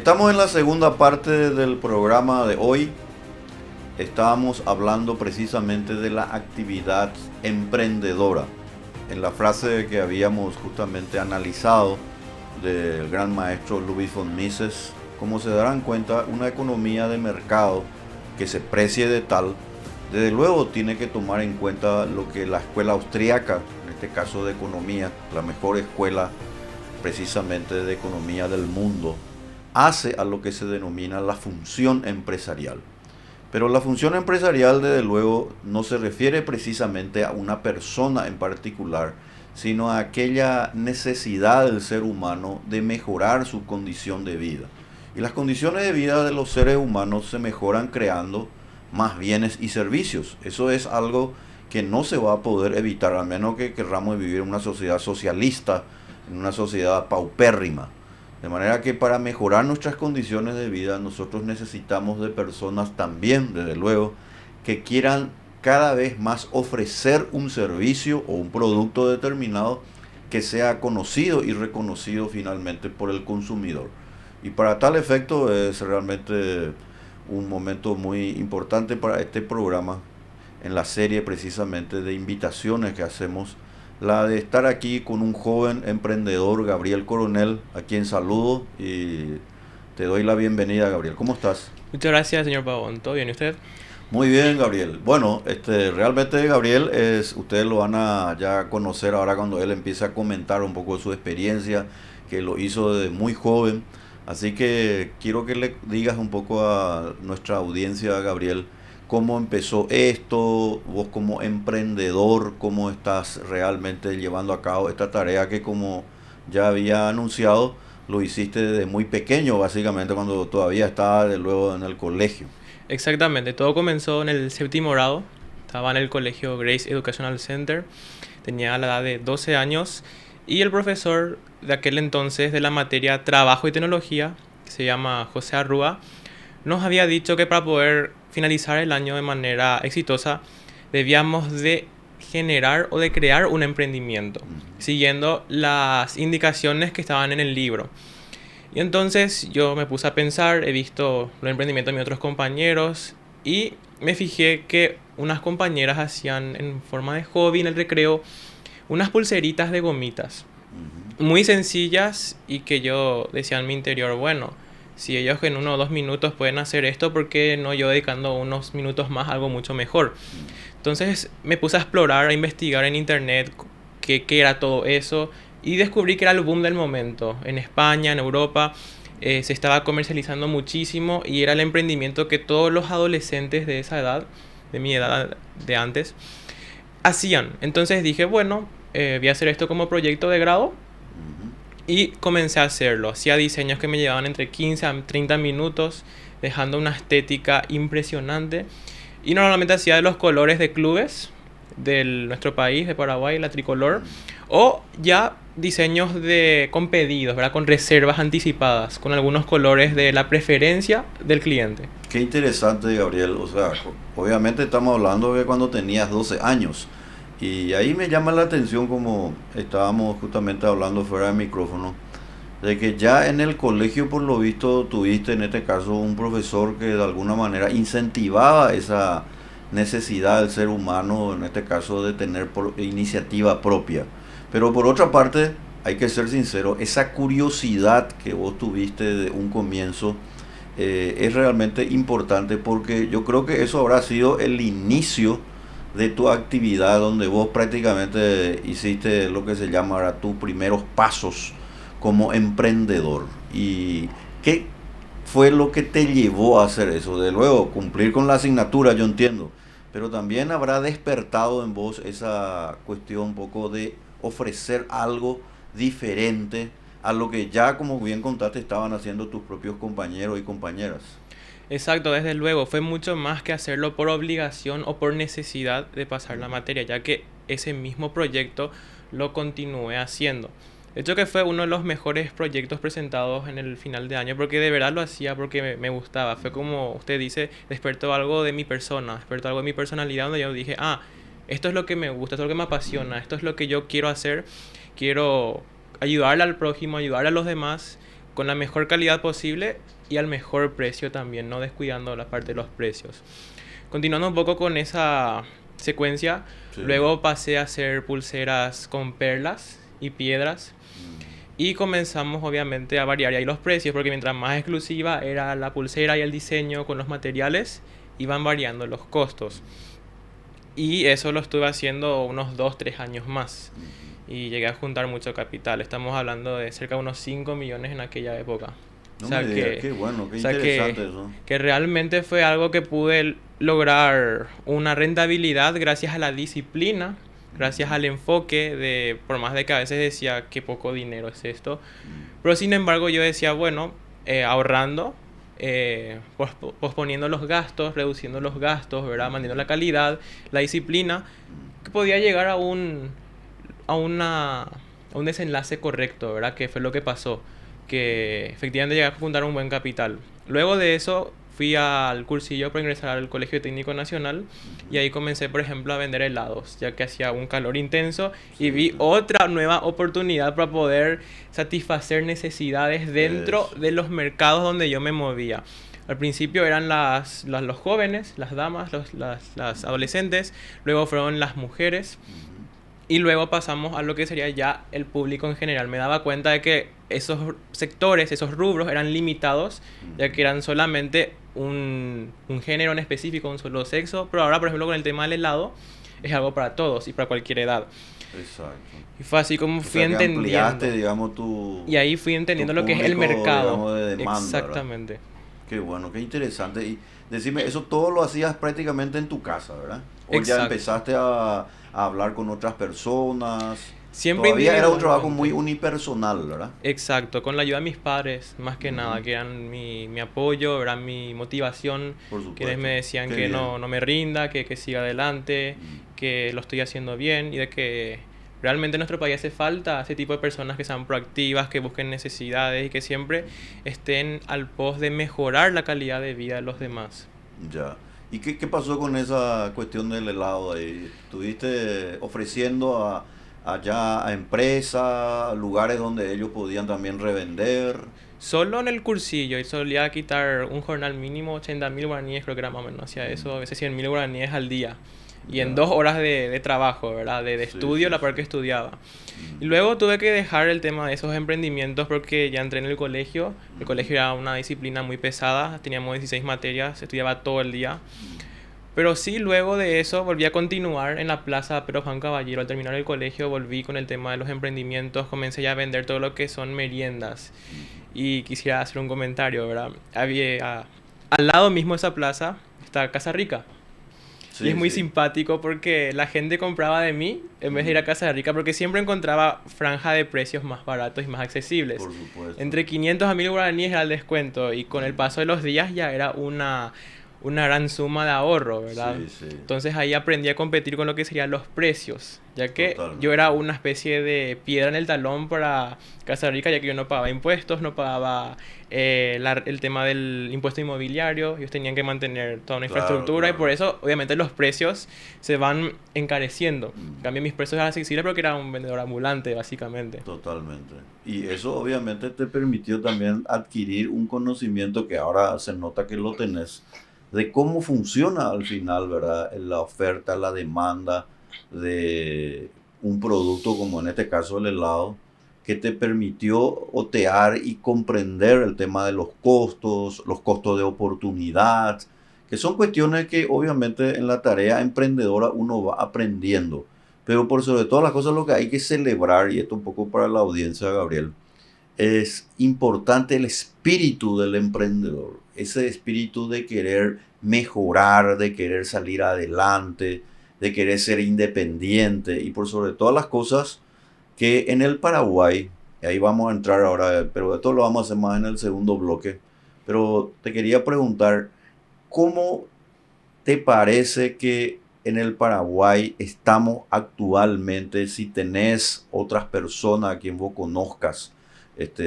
Estamos en la segunda parte del programa de hoy. Estábamos hablando precisamente de la actividad emprendedora. En la frase que habíamos justamente analizado del gran maestro Ludwig von Mises, como se darán cuenta, una economía de mercado que se precie de tal, desde luego tiene que tomar en cuenta lo que la escuela austríaca, en este caso de economía, la mejor escuela precisamente de economía del mundo, hace a lo que se denomina la función empresarial. Pero la función empresarial, desde luego, no se refiere precisamente a una persona en particular, sino a aquella necesidad del ser humano de mejorar su condición de vida. Y las condiciones de vida de los seres humanos se mejoran creando más bienes y servicios. Eso es algo que no se va a poder evitar, a menos que querramos vivir en una sociedad socialista, en una sociedad paupérrima. De manera que para mejorar nuestras condiciones de vida nosotros necesitamos de personas también, desde luego, que quieran cada vez más ofrecer un servicio o un producto determinado que sea conocido y reconocido finalmente por el consumidor. Y para tal efecto es realmente un momento muy importante para este programa, en la serie precisamente de invitaciones que hacemos, la de estar aquí con un joven emprendedor, Gabriel Coronel, a quien saludo y te doy la bienvenida, Gabriel. ¿Cómo estás? Muchas gracias, señor Pavón. ¿Todo bien? ¿Y usted? Muy bien, Gabriel. Bueno, realmente Gabriel ustedes lo van a ya conocer ahora cuando él empiece a comentar un poco de su experiencia, que lo hizo desde muy joven. Así que quiero que le digas un poco a nuestra audiencia, Gabriel, cómo empezó esto, vos como emprendedor, cómo estás realmente llevando a cabo esta tarea que, como ya había anunciado, lo hiciste desde muy pequeño, básicamente cuando todavía estaba de luego en el colegio. Exactamente. Todo comenzó en el séptimo grado. Estaba en el colegio Grace Educational Center. Tenía la edad de 12 años. Y el profesor de aquel entonces de la materia Trabajo y Tecnología, que se llama José Arrúa, nos había dicho que para poder finalizar el año de manera exitosa debíamos de generar o de crear un emprendimiento, siguiendo las indicaciones que estaban en el libro. Y entonces yo me puse a pensar, he visto los emprendimientos de mis otros compañeros y me fijé que unas compañeras hacían en forma de hobby en el recreo unas pulseritas de gomitas muy sencillas y que yo decía en mi interior, bueno, si ellos en 1 o 2 minutos pueden hacer esto, ¿por qué no yo dedicando unos minutos más a algo mucho mejor? Entonces me puse a explorar, a investigar en internet qué era todo eso y descubrí que era el boom del momento. En España, en Europa, se estaba comercializando muchísimo y era el emprendimiento que todos los adolescentes de esa edad, de mi edad de antes, hacían. Entonces dije, bueno, voy a hacer esto como proyecto de grado y comencé a hacerlo. Hacía diseños que me llevaban entre 15 a 30 minutos, dejando una estética impresionante. Y normalmente hacía de los colores de clubes de nuestro país, de Paraguay, la tricolor. O ya diseños con pedidos, ¿verdad? Con reservas anticipadas, con algunos colores de la preferencia del cliente. Qué interesante, Gabriel. O sea, obviamente estamos hablando de cuando tenías 12 años. Y ahí me llama la atención, como estábamos justamente hablando fuera del micrófono, de que ya en el colegio, por lo visto, tuviste en este caso un profesor que de alguna manera incentivaba esa necesidad del ser humano, en este caso de tener iniciativa propia. Pero por otra parte, hay que ser sincero, esa curiosidad que vos tuviste de un comienzo es realmente importante, porque yo creo que eso habrá sido el inicio de tu actividad, donde vos prácticamente hiciste lo que se llama ahora tus primeros pasos como emprendedor. ¿Y qué fue lo que te llevó a hacer eso? De luego, cumplir con la asignatura, yo entiendo, pero también habrá despertado en vos esa cuestión un poco de ofrecer algo diferente a lo que ya, como bien contaste, estaban haciendo tus propios compañeros y compañeras. Exacto, desde luego, fue mucho más que hacerlo por obligación o por necesidad de pasar la materia, ya que ese mismo proyecto lo continué haciendo. De hecho que fue uno de los mejores proyectos presentados en el final de año, porque de verdad lo hacía porque me gustaba. Fue como usted dice, despertó algo de mi persona, despertó algo de mi personalidad donde yo dije, esto es lo que me gusta, esto es lo que me apasiona, esto es lo que yo quiero hacer, quiero ayudarle al prójimo, ayudarle a los demás con la mejor calidad posible y al mejor precio también, no descuidando la parte de los precios. Continuando un poco con esa secuencia, Sí. luego pasé a hacer pulseras con perlas y piedras. Y comenzamos obviamente a variar ahí los precios, porque mientras más exclusiva era la pulsera y el diseño con los materiales, iban variando los costos. Y eso lo estuve haciendo unos 2-3 años más. Y llegué a juntar mucho capital. Estamos hablando de cerca de unos 5 millones en aquella época. No O sea me digas, que, qué bueno, qué o sea interesante eso. que realmente fue algo que pude lograr una rentabilidad gracias a la disciplina, gracias al enfoque de, por más de que a veces decía qué poco dinero es esto, pero sin embargo yo decía, bueno, ahorrando, posponiendo los gastos, reduciendo los gastos, ¿verdad? Manteniendo la calidad, la disciplina, que podía llegar a a una, a un desenlace correcto, ¿verdad? Que fue lo que pasó, que efectivamente llegué a juntar un buen capital. Luego de eso fui al cursillo para ingresar al Colegio Técnico Nacional y ahí comencé, por ejemplo, a vender helados, ya que hacía un calor intenso y vi otra nueva oportunidad para poder satisfacer necesidades dentro de los mercados donde yo me movía. Al principio eran los jóvenes, las damas, las adolescentes, luego fueron las mujeres. Y luego pasamos a lo que sería ya el público en general. Me daba cuenta de que esos sectores, esos rubros eran limitados, ya que eran solamente un género en específico, un solo sexo. Pero ahora, por ejemplo, con el tema del helado, es algo para todos y para cualquier edad. Exacto. Y fue así como O fui sea, que entendiendo. ampliaste, digamos, Y ahí fui entendiendo tu lo que es el público, mercado. digamos, de demanda, ¿verdad? Exactamente. Qué bueno, qué interesante. Y decime, eso todo lo hacías prácticamente en tu casa, ¿verdad? O ya Exacto. empezaste a hablar con otras personas. Siempre Todavía era un trabajo muy individualmente. unipersonal, ¿verdad? Exacto, con la ayuda de mis padres, más que nada, que eran mi apoyo, eran mi motivación, Por quienes supuesto. me decían Qué que bien. no me rinda, que siga adelante, que lo estoy haciendo bien y de que realmente en nuestro país hace falta ese tipo de personas que sean proactivas, que busquen necesidades y que siempre estén al pos de mejorar la calidad de vida de los demás. Ya. ¿Y qué pasó con esa cuestión del helado ahí? ¿Estuviste ofreciendo allá a empresas, lugares donde ellos podían también revender? Solo en el cursillo y solía quitar un jornal mínimo, 80.000 guaraníes, creo que era más o menos hacia eso, a veces 100.000 guaraníes al día. Y en Ya. 2 horas de trabajo, ¿verdad? De Sí, estudio, sí, la sí. par que estudiaba. Y luego tuve que dejar el tema de esos emprendimientos porque ya entré en el colegio. El colegio era una disciplina muy pesada, teníamos 16 materias, estudiaba todo el día. Pero sí, luego de eso volví a continuar en la plaza Pedro Juan Caballero. Al terminar el colegio volví con el tema de los emprendimientos, comencé ya a vender todo lo que son meriendas. Y quisiera hacer un comentario, ¿verdad? Al lado mismo de esa plaza está Casa Rica. Y es Sí, muy sí. simpático porque la gente compraba de mí en vez de ir a Casa Rica porque siempre encontraba franja de precios más baratos y más accesibles. Por supuesto. Entre 500 a 1000 guaraníes era el descuento y con el paso de los días ya era una gran suma de ahorro, ¿verdad? Sí, sí. Entonces ahí aprendí a competir con lo que serían los precios, ya que Totalmente. yo era una especie de piedra en el talón para Casa Rica, ya que yo no pagaba impuestos, no pagaba el tema del impuesto inmobiliario, ellos tenían que mantener toda una Claro, infraestructura y claro. por eso obviamente los precios se van encareciendo. En cambio mis precios eran accesibles porque era un vendedor ambulante básicamente. Totalmente. Y eso obviamente te permitió también adquirir un conocimiento que ahora se nota que lo tenés, de cómo funciona al final, ¿verdad? La oferta, la demanda de un producto como en este caso el helado, que te permitió otear y comprender el tema de los costos de oportunidad, que son cuestiones que obviamente en la tarea emprendedora uno va aprendiendo. Pero por sobre todas las cosas lo que hay que celebrar, y esto un poco para la audiencia, Gabriel, es importante el espíritu del emprendedor, ese espíritu de querer mejorar, de querer salir adelante, de querer ser independiente y por sobre todas las cosas que en el Paraguay, y ahí vamos a entrar ahora, pero esto lo vamos a hacer más en el segundo bloque, pero te quería preguntar, ¿cómo te parece que en el Paraguay estamos actualmente? Si tenés otras personas a quien vos conozcas,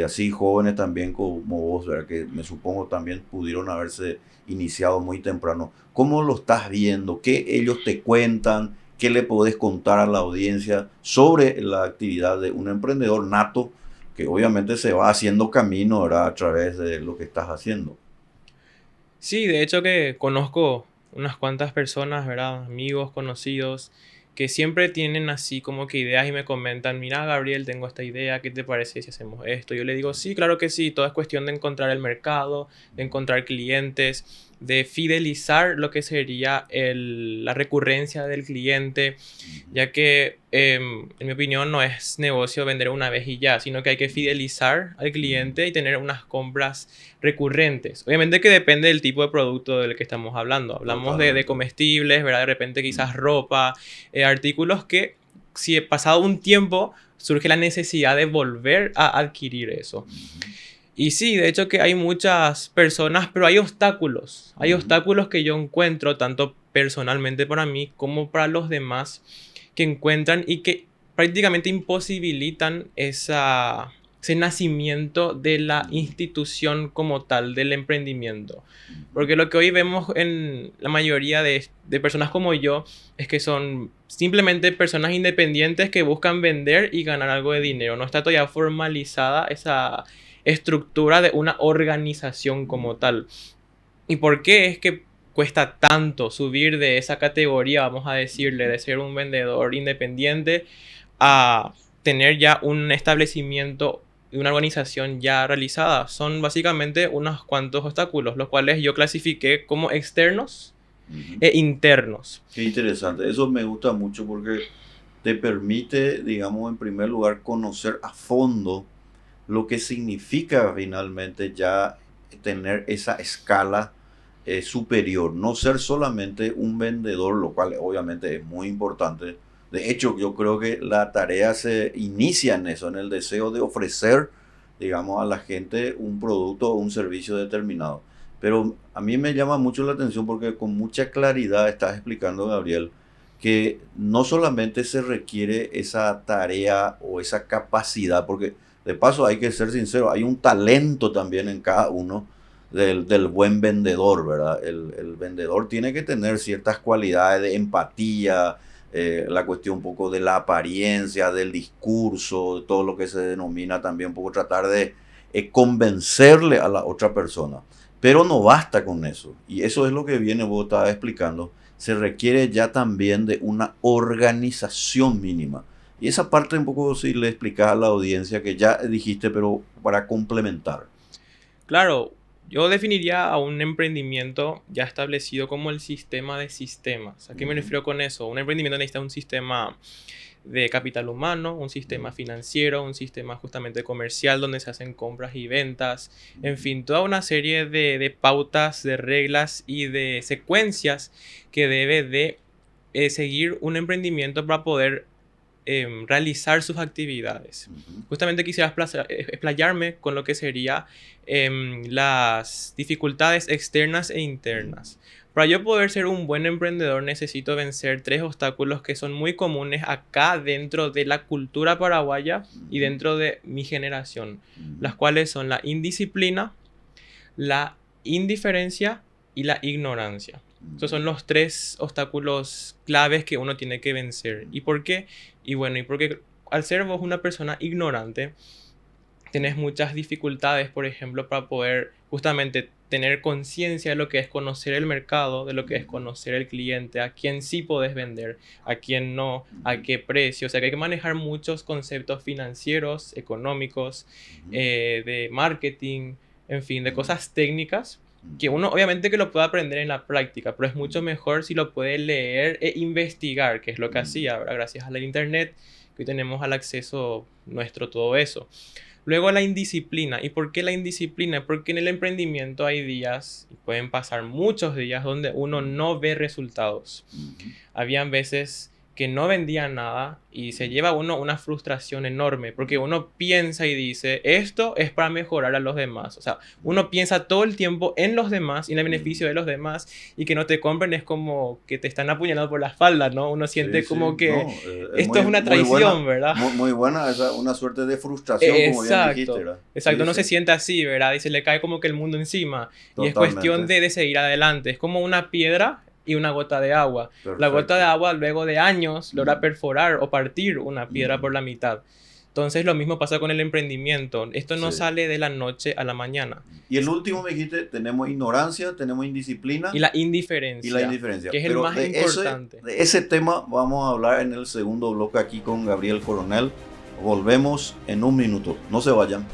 así jóvenes también como vos, ¿verdad? Que me supongo también pudieron haberse iniciado muy temprano. ¿Cómo lo estás viendo? ¿Qué ellos te cuentan? ¿Qué le podés contar a la audiencia sobre la actividad de un emprendedor nato que obviamente se va haciendo camino, ¿verdad? A través de lo que estás haciendo. Sí, de hecho que conozco unas cuantas personas, ¿verdad? Amigos, conocidos, que siempre tienen así como que ideas y me comentan, mira Gabriel, tengo esta idea, ¿qué te parece si hacemos esto? Yo le digo, sí, claro que sí, todo es cuestión de encontrar el mercado, de encontrar clientes, de fidelizar lo que sería la recurrencia del cliente, ya que en mi opinión no es negocio vender una vez y ya, sino que hay que fidelizar al cliente y tener unas compras recurrentes. Obviamente que depende del tipo de producto del que estamos hablando. Hablamos de Totalmente. comestibles, ¿verdad? De repente quizás ropa, artículos que si pasado un tiempo surge la necesidad de volver a adquirir eso. Ujú, Y sí, de hecho que hay muchas personas, pero hay obstáculos. Hay ujú, obstáculos que yo encuentro tanto personalmente para mí como para los demás que encuentran y que prácticamente imposibilitan ese nacimiento de la ujú, institución como tal, del emprendimiento. ujú. Porque lo que hoy vemos en la mayoría de personas como yo es que son simplemente personas independientes que buscan vender y ganar algo de dinero. No está todavía formalizada esa estructura de una organización como tal. ¿Y por qué es que cuesta tanto subir de esa categoría, vamos a decirle, de ser un vendedor independiente a tener ya un establecimiento y una organización ya realizada? Son básicamente unos cuantos obstáculos, los cuales yo clasifiqué como externos Ujú. e internos. Qué interesante. Eso me gusta mucho porque te permite, digamos, en primer lugar, conocer a fondo lo que significa finalmente ya tener esa escala superior. No ser solamente un vendedor, lo cual obviamente es muy importante. De hecho, yo creo que la tarea se inicia en eso, en el deseo de ofrecer, digamos, a la gente un producto o un servicio determinado. Pero a mí me llama mucho la atención porque con mucha claridad estás explicando, Gabriel, que no solamente se requiere esa tarea o esa capacidad, porque de paso hay que ser sincero, hay un talento también en cada uno del buen vendedor, ¿verdad? El vendedor tiene que tener ciertas cualidades de empatía, la cuestión un poco de la apariencia, del discurso, de todo lo que se denomina también un poco tratar de convencerle a la otra persona. Pero no basta con eso. Y eso es lo que viene, vos estabas explicando. Se requiere ya también de una organización mínima. Y esa parte un poco si le explicas a la audiencia que ya dijiste, pero para complementar. Claro, yo definiría a un emprendimiento ya establecido como el sistema de sistemas. ¿A qué me Ujú, refiero con eso? Un emprendimiento necesita un sistema de capital humano, un sistema financiero, un sistema justamente comercial donde se hacen compras y ventas, en ujú, fin, toda una serie de pautas, de reglas y de secuencias que debe de seguir un emprendimiento para poder realizar sus actividades. ujú, Justamente quisiera explayarme con lo que sería las dificultades externas e internas. Para yo poder ser un buen emprendedor necesito vencer tres obstáculos que son muy comunes acá dentro de la cultura paraguaya y ujú, dentro de mi generación, ujú, las cuales son la indisciplina, la indiferencia y la ignorancia. Esos ujú, son los tres obstáculos claves que uno tiene que vencer. ¿Y por qué? Y bueno, y porque al ser vos una persona ignorante, tenés muchas dificultades, por ejemplo, para poder justamente tener conciencia de lo que es conocer el mercado, de lo que es ujú, conocer el cliente, a quién sí podés vender, a quién no, a ujú, qué precio. O sea que hay que manejar muchos conceptos financieros, económicos, ujú, de marketing, en fin, de ujú, cosas técnicas que ujú, uno obviamente que lo puede aprender en la práctica, pero es mucho ujú, mejor si lo puede leer e investigar, que es lo que ujú, hacía, ¿verdad? Gracias a la internet, que hoy tenemos al acceso nuestro todo eso. Luego la indisciplina. ¿Y por qué la indisciplina? Porque en el emprendimiento hay días, y pueden pasar muchos días, donde uno no ve resultados. ujú, Habían veces que no vendía nada y se lleva uno una frustración enorme porque uno piensa y dice, esto es para mejorar a los demás. O sea, uno piensa todo el tiempo en los demás y en el ujú. beneficio de los demás y que no te compren es como que te están apuñalando por la espalda, ¿no? Uno Sí, siente como sí, que no, es esto es muy, una muy buena, traición, ¿verdad? muy, muy buena esa, una suerte de frustración, como bien dijiste, Exacto, ¿verdad? exacto, Sí, no se sí, siente así, ¿verdad? Y se le cae como que el mundo encima. Y es cuestión totalmente, de seguir adelante. Es como una piedra y una gota de agua. La gota de perfecto. agua, luego de años, logra Ujú, perforar o partir una piedra ujú, por la mitad. Entonces lo mismo pasa con el emprendimiento. Esto no Sí. sale de la noche a la mañana. Y el último me dijiste, tenemos ignorancia, tenemos indisciplina Y la indiferencia, y la indiferencia. que es el Pero más importante. de ese tema vamos a hablar en el segundo bloque aquí con Gabriel Coronel. Volvemos en un minuto. No se vayan.